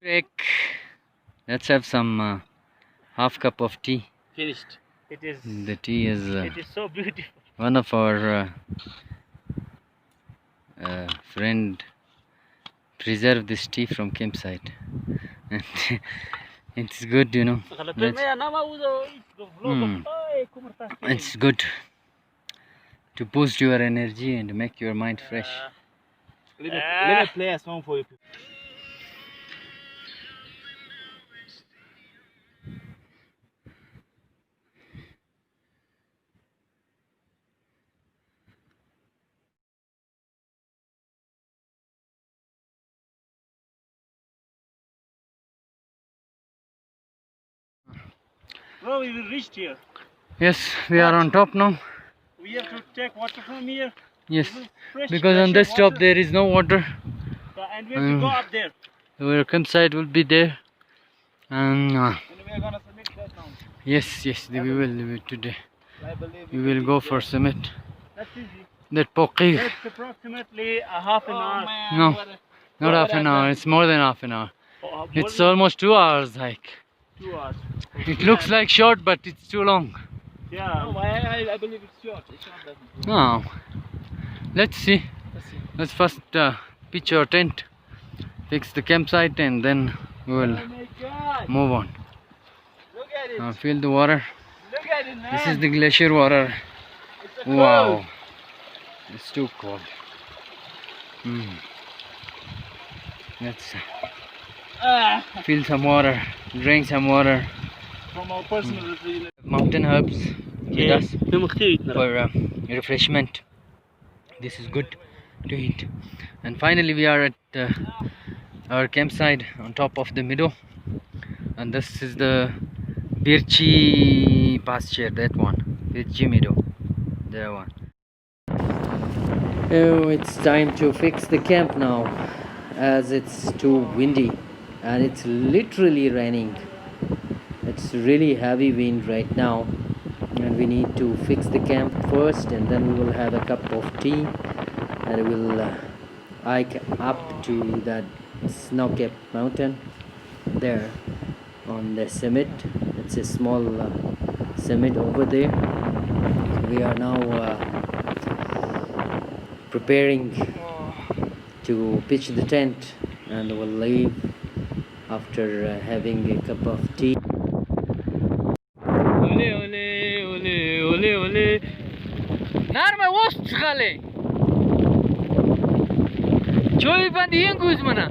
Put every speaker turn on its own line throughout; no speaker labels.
Break. Let's have some half cup of tea.
Finished. It is.
The tea is
It is so beautiful.
one of our friend preserved this tea from campsite, and it's good, you know. It's good to boost your energy and make your mind fresh.
Let me play a song for you. Bro, we will reach here.
Yes, we are on top now.
We have to take water from here.
Yes, because on this top there is no water.
And we have to go up there.
Our campsite will be there. And
we are gonna submit that now.
yes, we will today. We will go for summit.
That's easy.
That Pokir.
It's approximately a half an hour.
No, not half an hour. It's more than half an hour. It's almost 2 hours hike.
2 hours.
It looks like short, but it's too long.
Yeah. No, I believe it's short. It's not that
No.
long.
Let's see. Let's first pitch our tent, fix the campsite, and then we will move on.
Look at it.
Feel the water.
Look at it, man.
This is the glacier water. Wow. It's too cold. Let's feel some water, drink some water.
From our personal
Mountain herbs with us for refreshment. This is good to eat. And finally we are at our campsite on top of the meadow, and this is the Birchi pasture, that one, Birchi meadow, that one. Oh, it's time to fix the camp now, as it's too windy and it's literally raining. It's really heavy wind right now, and we need to fix the camp first, and then we will have a cup of tea, and we will hike up to that snow-capped mountain there on the summit. It's a small summit over there. We are now preparing to pitch the tent, and we'll leave after having a cup of tea. Ole ole ole ole ole. Narma wost khale. Joy bandi yenguz mana.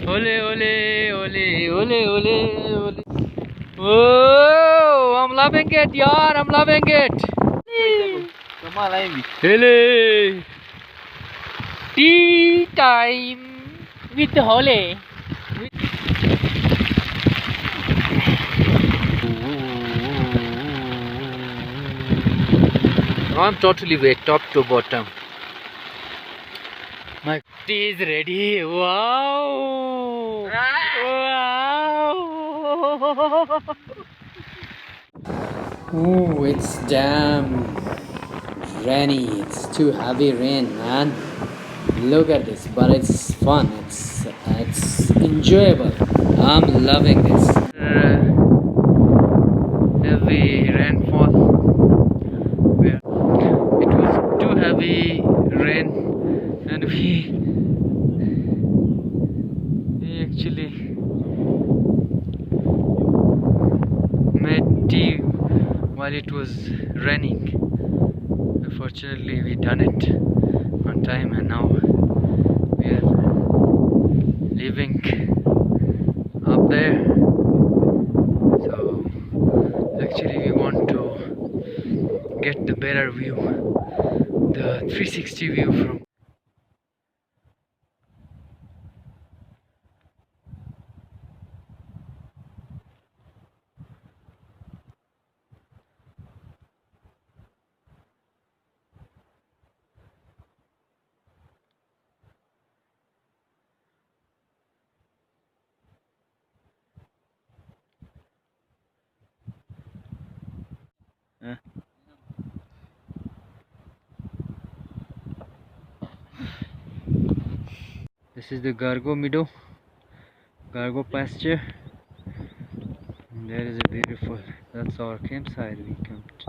Ole ole ole ole ole ole. Oh, I'm loving it, yaar. I'm loving it. Hele. Tea time with Hole. I'm totally wet, top to bottom. My tea is ready. Wow! Wow! Oh, it's damn rainy. It's too heavy rain, man. Look at this, but it's fun. It's enjoyable. I'm loving this. Heavy rainfall. It was too heavy rain, and we actually made tea while it was raining. Unfortunately, we done it on time, and now we are leaving up there. So actually we want to get the better view, the 360 view from This is the Gargo meadow, Gargo pasture. And there is a beautiful, that's our campsite. We camped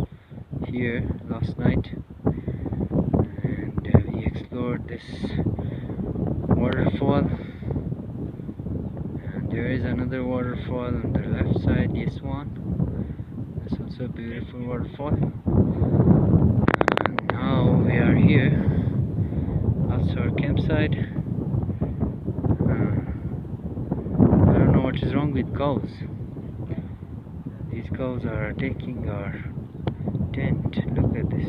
here last night and we explored this waterfall. And there is another waterfall on the left side, this one. That's also a beautiful waterfall. And now we are here. That's our campsite. I don't know what is wrong with cows. These cows are taking our tent. Look at this.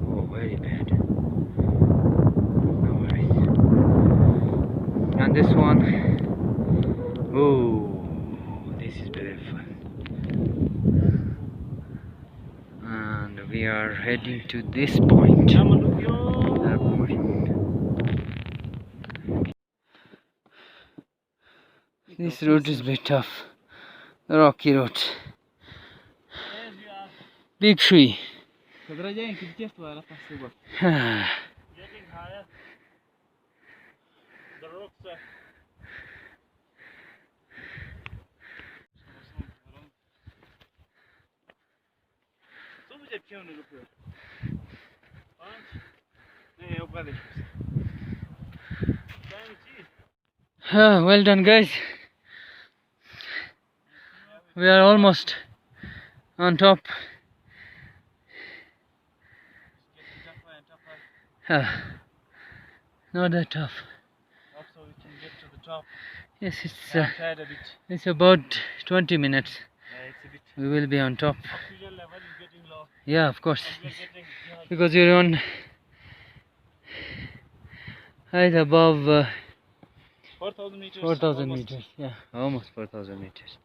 Oh, very bad. No worries. And this one. Oh, this is beautiful. And we are heading to this point. That point. This road is a bit tough. The rocky road. Big tree. Well done, guys. We are almost on top. Not that tough.
So we can get to the top.
Yes, it's
A bit.
about 20 minutes.
It's a bit.
We will be on top.
Oxygen level is getting low.
Yeah, of course.
And we're getting
Because you're on height above
4,000 meters.
4,000
almost.
meters. Yeah, almost 4,000 meters.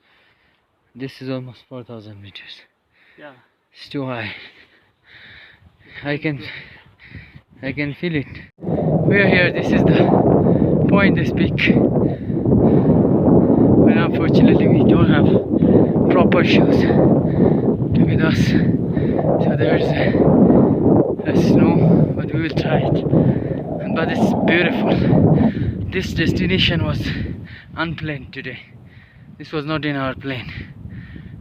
This is almost 4,000 meters.
Yeah.
It's too high. I can feel it. We are here. This is the point, this peak. But unfortunately, we don't have proper shoes with us. So there's a snow, but we will try it. But it's beautiful. This destination was unplanned today. This was not in our plan.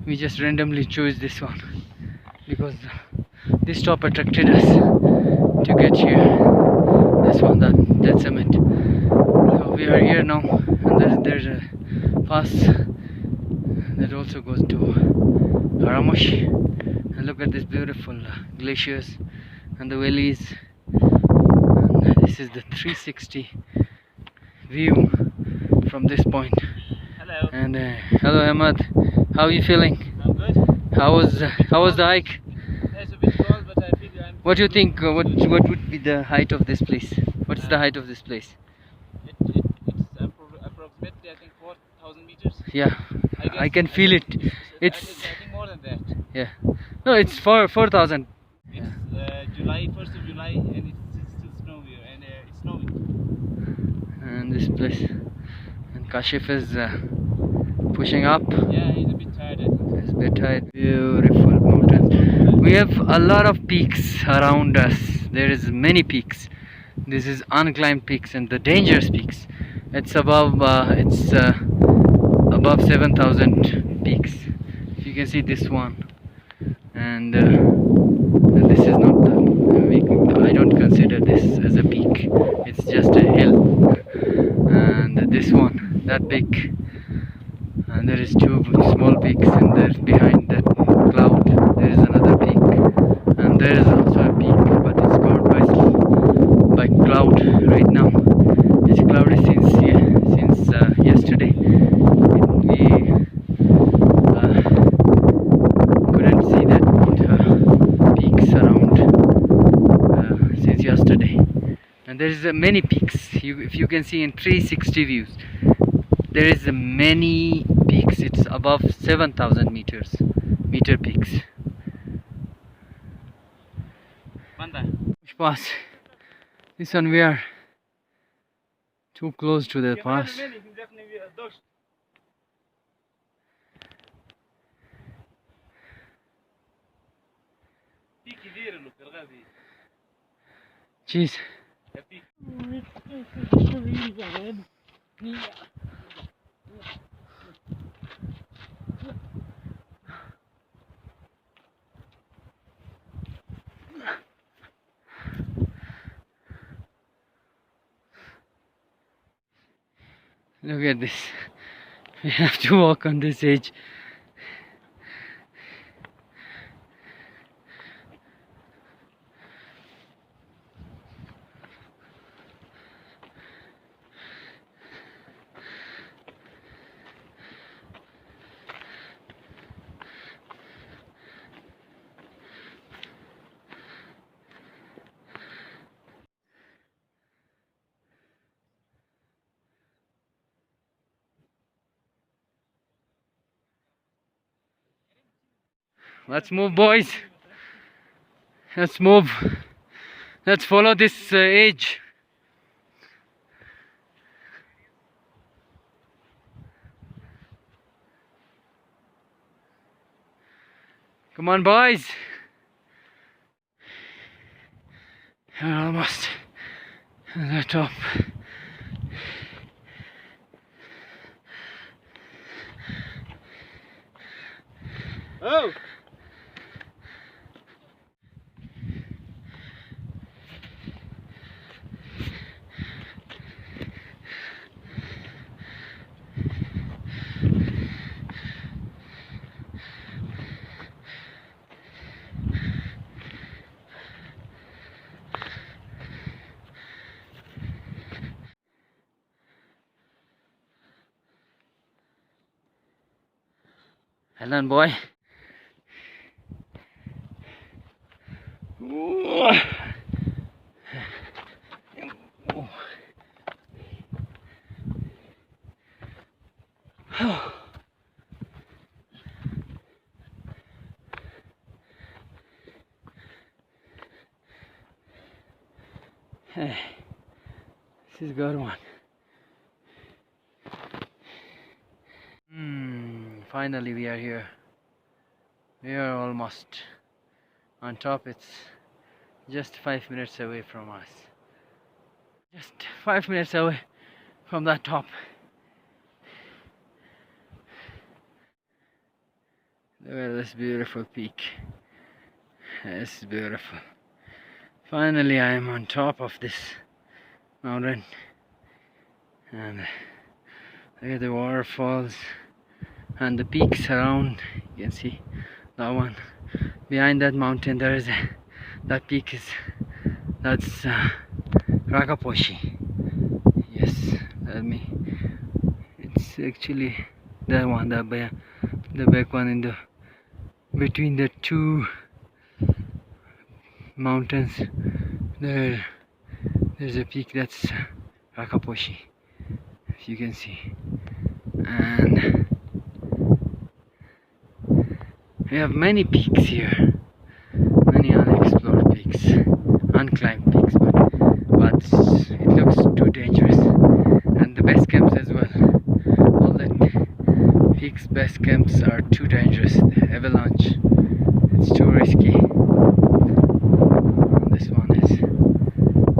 We just randomly chose this one because this top attracted us to get here. This one, that summit. So we are here now, and there's a pass that also goes to Haramosh. And look at this beautiful glaciers and the valleys. And this is the 360 view from this point.
Hello.
And hello, Ahmad. How are you feeling?
I'm good.
How was the hike?
It's a bit cold, but I feel I'm.
What do you think? What would be the height of this place? What is the height of this place?
It's approximately, I think, 4,000 meters.
Yeah, I can feel it.
I think more than that.
Yeah. No, it's 4,000.
It's July, 1st of July, and it's still snowy, and it's snowing.
And this place, and Kashif is pushing up.
Yeah, he's a bit tired, I think.
It's a bit tired. Beautiful mountains. We have a lot of peaks around us. There is many peaks. This is unclimbed peaks and the dangerous peaks. It's above 7,000 peaks. You can see this one, and this is not I don't consider this as a peak. It's just a hill. And this one, that peak, and there is two small peaks, and there's behind that cloud there is another peak, and there is also a peak, but it's covered by cloud right now. It's cloudy since yesterday. We couldn't see that peaks around since yesterday. And there is many peaks. If you can see in 360 views, there is many peaks. It's above 7,000 meter peaks. Pass. This one we are too close to the pass. Jeez. Look at this. We have to walk on this edge. Let's move, boys. Let's move. Let's follow this edge. Come on, boys. We're almost at the top.
Oh!
Well done, boy. Hey, this is a good one. Finally we are here. We are almost on top. It's just 5 minutes away from us. Just 5 minutes away from that top. Look at this beautiful peak. This is beautiful. Finally I am on top of this mountain. And look at the waterfalls and the peaks around. You can see that one. Behind that mountain there is that peak is, that's Rakaposhi. Yes, it's actually that one, the back one in the between the two mountains. There's a peak that's Rakaposhi, if you can see. And we have many peaks here, many unexplored peaks, unclimbed peaks, but it looks too dangerous. And the base camps as well. All the peaks base camps are too dangerous. The avalanche, it's too risky. This one is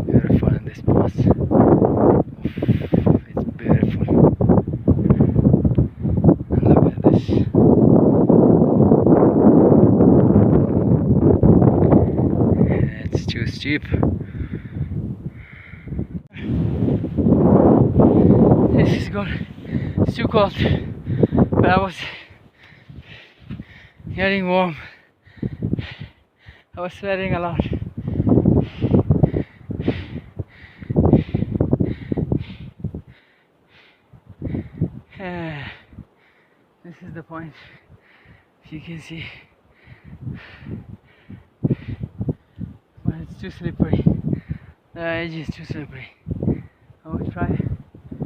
beautiful in this pass. It's beautiful. And look at this. It's too steep. This is good. It's too cold. But I was getting warm. I was sweating a lot. This is the point. If you can see. But it's too slippery. The edge is too slippery. I will try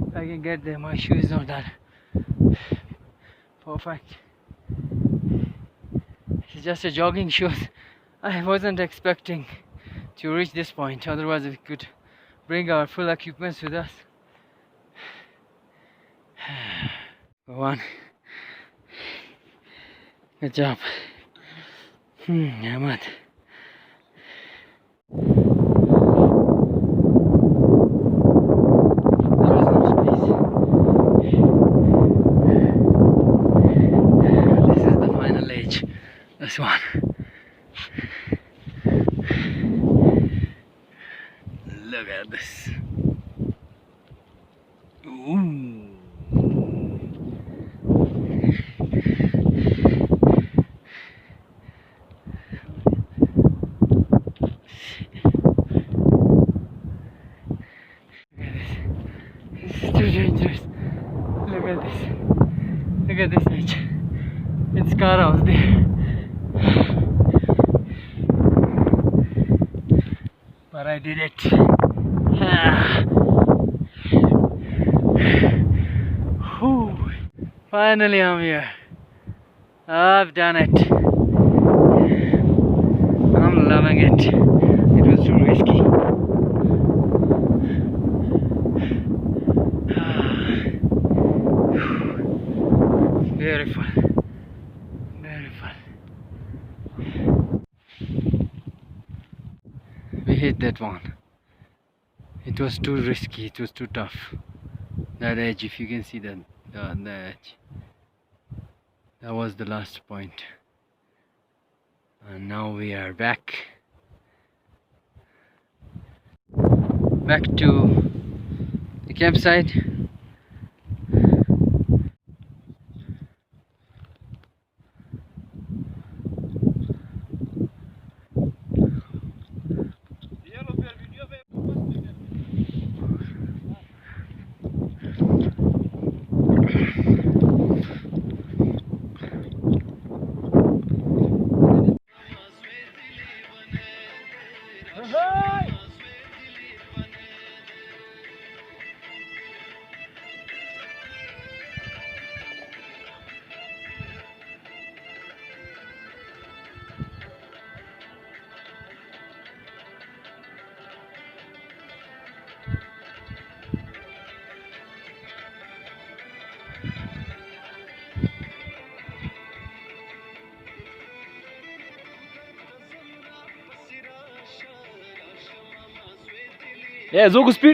if I can get there. My shoe is not that perfect. It's just a jogging shoes. I wasn't expecting to reach this point. Otherwise we could bring our full equipments with us. Go on. Good job. Ahmad. this one. Look at this. Ooh. This is too dangerous. Look at this. Look at this edge. It's car house there. But I did it. Whew. Finally I'm here. I've done it. I'm loving it. It was too risky. Beautiful. Beautiful. We hit that one. It was too risky, it was too tough. That edge, if you can see that, the edge. That was the last point. And now we are back to the campsite.
Yeah, so good speed.